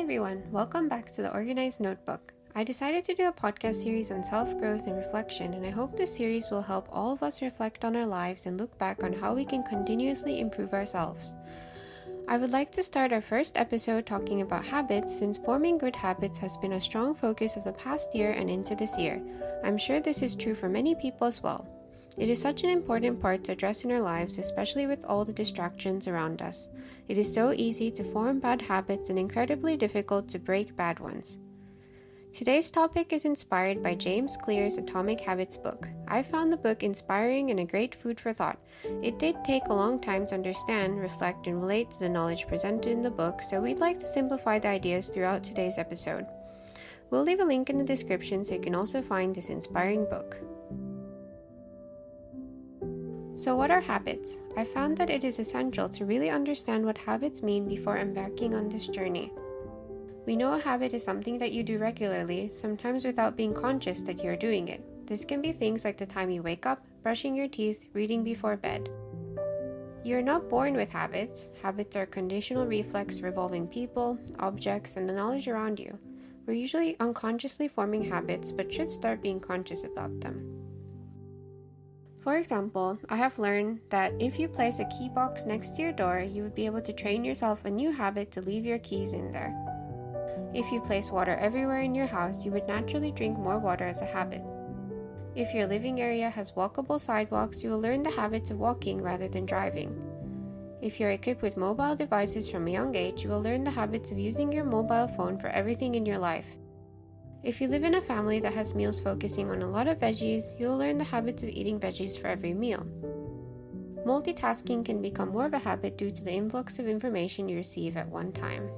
everyone, welcome back to the Organized Notebook. I decided to do a podcast series on self-growth and reflection, and I hope this series will help all of us reflect on our lives and look back on how we can continuously improve ourselves. I would like to start our first episode talking about habits, since forming good habits has been a strong focus of the past year and into this year. I'm sure this is true for many people as well. It is such an important part to address in our lives, especially with all the distractions around us. It is so easy to form bad habits and incredibly difficult to break bad ones. Today's topic is inspired by James Clear's Atomic Habits book. I found the book inspiring and a great food for thought. It did take a long time to understand, reflect, and relate to the knowledge presented in the book, so we'd like to simplify the ideas throughout today's episode. We'll leave a link in the description so you can also find this inspiring book. So what are habits? I found that it is essential to really understand what habits mean before embarking on this journey. We know a habit is something that you do regularly, sometimes without being conscious that you're doing it. This can be things like the time you wake up, brushing your teeth, reading before bed. You're not born with habits. Habits are conditional reflex revolving people, objects, and the knowledge around you. We're usually unconsciously forming habits, but should start being conscious about them. For example, I have learned that if you place a key box next to your door, you would be able to train yourself a new habit to leave your keys in there. If you place water everywhere in your house, you would naturally drink more water as a habit. If your living area has walkable sidewalks, you will learn the habits of walking rather than driving. If you're equipped with mobile devices from a young age, you will learn the habits of using your mobile phone for everything in your life. If you live in a family that has meals focusing on a lot of veggies, you'll learn the habits of eating veggies for every meal. Multitasking can become more of a habit due to the influx of information you receive at one time.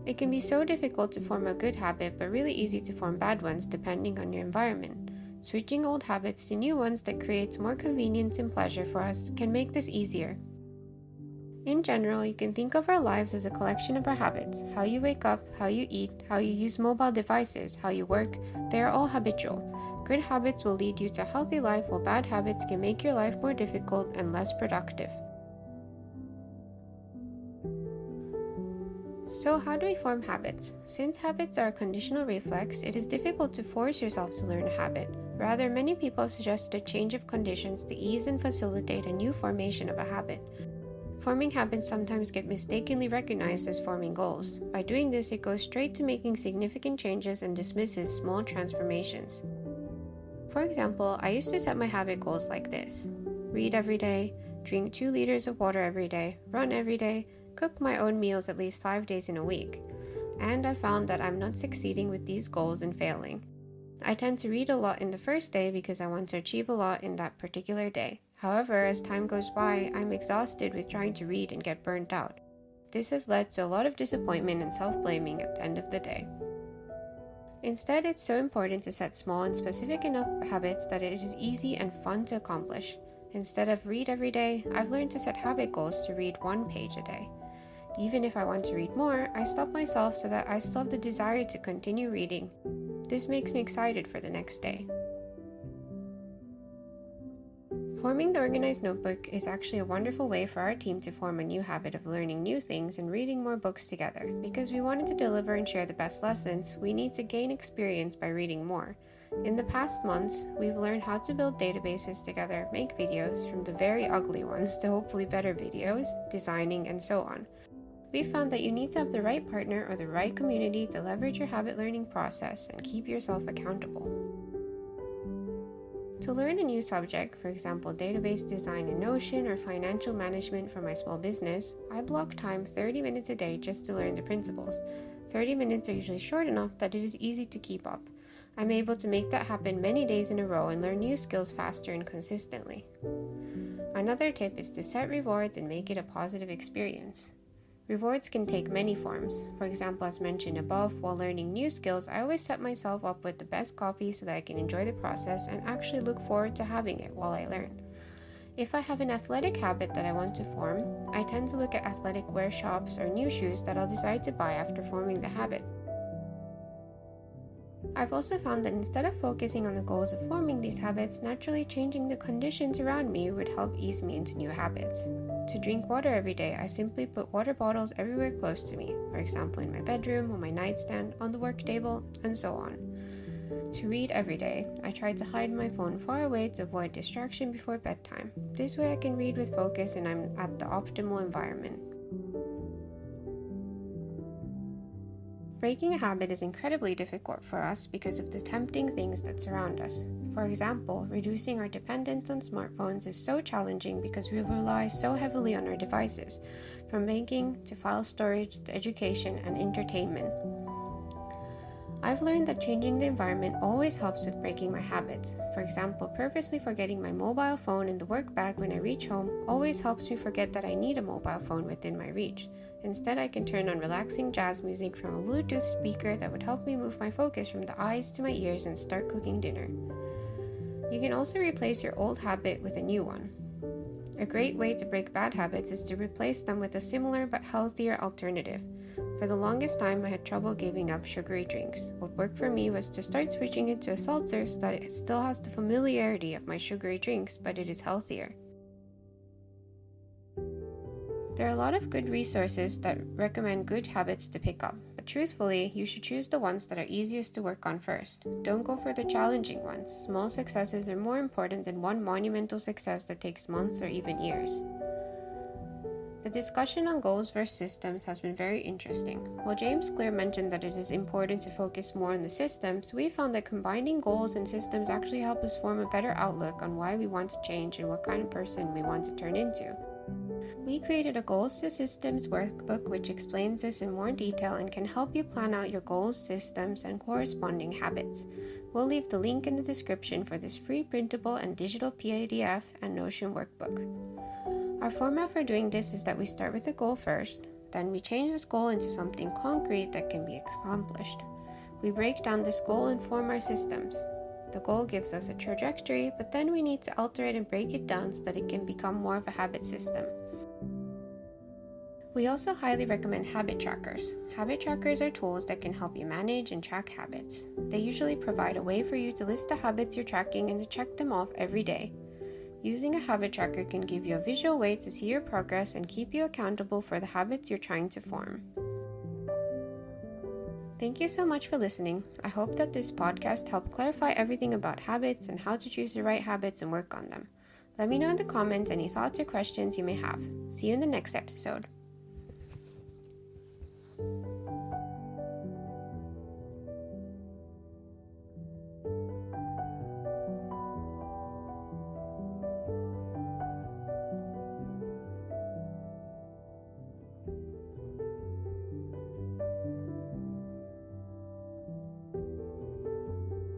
It can be so difficult to form a good habit, but really easy to form bad ones depending on your environment. Switching old habits to new ones that creates more convenience and pleasure for us can make this easier. In general, you can think of our lives as a collection of our habits. How you wake up, how you eat, how you use mobile devices, how you work, they are all habitual. Good habits will lead you to a healthy life, while bad habits can make your life more difficult and less productive. So how do we form habits? Since habits are a conditional reflex, it is difficult to force yourself to learn a habit. Rather, many people have suggested a change of conditions to ease and facilitate a new formation of a habit. Forming habits sometimes get mistakenly recognized as forming goals. By doing this, it goes straight to making significant changes and dismisses small transformations. For example, I used to set my habit goals like this: read every day, drink 2 liters of water every day, run every day, cook my own meals at least 5 days in a week. And I found that I'm not succeeding with these goals and failing. I tend to read a lot in the first day because I want to achieve a lot in that particular day. However, as time goes by, I'm exhausted with trying to read and get burnt out. This has led to a lot of disappointment and self-blaming at the end of the day. Instead, it's so important to set small and specific enough habits that it is easy and fun to accomplish. Instead of read every day, I've learned to set habit goals to read 1 page a day. Even if I want to read more, I stop myself so that I still have the desire to continue reading. This makes me excited for the next day. Forming the Organized Notebook is actually a wonderful way for our team to form a new habit of learning new things and reading more books together. Because we wanted to deliver and share the best lessons, we need to gain experience by reading more. In the past months, we've learned how to build databases together, make videos, from the very ugly ones to hopefully better videos, designing, and so on. We found that you need to have the right partner or the right community to leverage your habit learning process and keep yourself accountable. To learn a new subject, for example database design in Notion or financial management for my small business, I block time 30 minutes a day just to learn the principles. 30 minutes are usually short enough that it is easy to keep up. I'm able to make that happen many days in a row and learn new skills faster and consistently. Another tip is to set rewards and make it a positive experience. Rewards can take many forms. For example, as mentioned above, while learning new skills, I always set myself up with the best coffee so that I can enjoy the process and actually look forward to having it while I learn. If I have an athletic habit that I want to form, I tend to look at athletic wear shops or new shoes that I'll decide to buy after forming the habit. I've also found that instead of focusing on the goals of forming these habits, naturally changing the conditions around me would help ease me into new habits. To drink water every day, I simply put water bottles everywhere close to me, for example in my bedroom, on my nightstand, on the work table, and so on. To read every day, I try to hide my phone far away to avoid distraction before bedtime. This way I can read with focus and I'm at the optimal environment. Breaking a habit is incredibly difficult for us because of the tempting things that surround us. For example, reducing our dependence on smartphones is so challenging because we rely so heavily on our devices, from banking to file storage to education and entertainment. I've learned that changing the environment always helps with breaking my habits. For example, purposely forgetting my mobile phone in the work bag when I reach home always helps me forget that I need a mobile phone within my reach. Instead, I can turn on relaxing jazz music from a Bluetooth speaker that would help me move my focus from the eyes to my ears and start cooking dinner. You can also replace your old habit with a new one. A great way to break bad habits is to replace them with a similar but healthier alternative. For the longest time, I had trouble giving up sugary drinks. What worked for me was to start switching it to a seltzer so that it still has the familiarity of my sugary drinks, but it is healthier. There are a lot of good resources that recommend good habits to pick up, but truthfully, you should choose the ones that are easiest to work on first. Don't go for the challenging ones. Small successes are more important than one monumental success that takes months or even years. The discussion on goals versus systems has been very interesting. While James Clear mentioned that it is important to focus more on the systems, we found that combining goals and systems actually help us form a better outlook on why we want to change and what kind of person we want to turn into. We created a Goals to Systems workbook which explains this in more detail and can help you plan out your goals, systems, and corresponding habits. We'll leave the link in the description for this free printable and digital PDF and Notion workbook. Our format for doing this is that we start with a goal first, then we change this goal into something concrete that can be accomplished. We break down this goal and form our systems. The goal gives us a trajectory, but then we need to alter it and break it down so that it can become more of a habit system. We also highly recommend habit trackers. Habit trackers are tools that can help you manage and track habits. They usually provide a way for you to list the habits you're tracking and to check them off every day. Using a habit tracker can give you a visual way to see your progress and keep you accountable for the habits you're trying to form. Thank you so much for listening. I hope that this podcast helped clarify everything about habits and how to choose the right habits and work on them. Let me know in the comments any thoughts or questions you may have. See you in the next episode.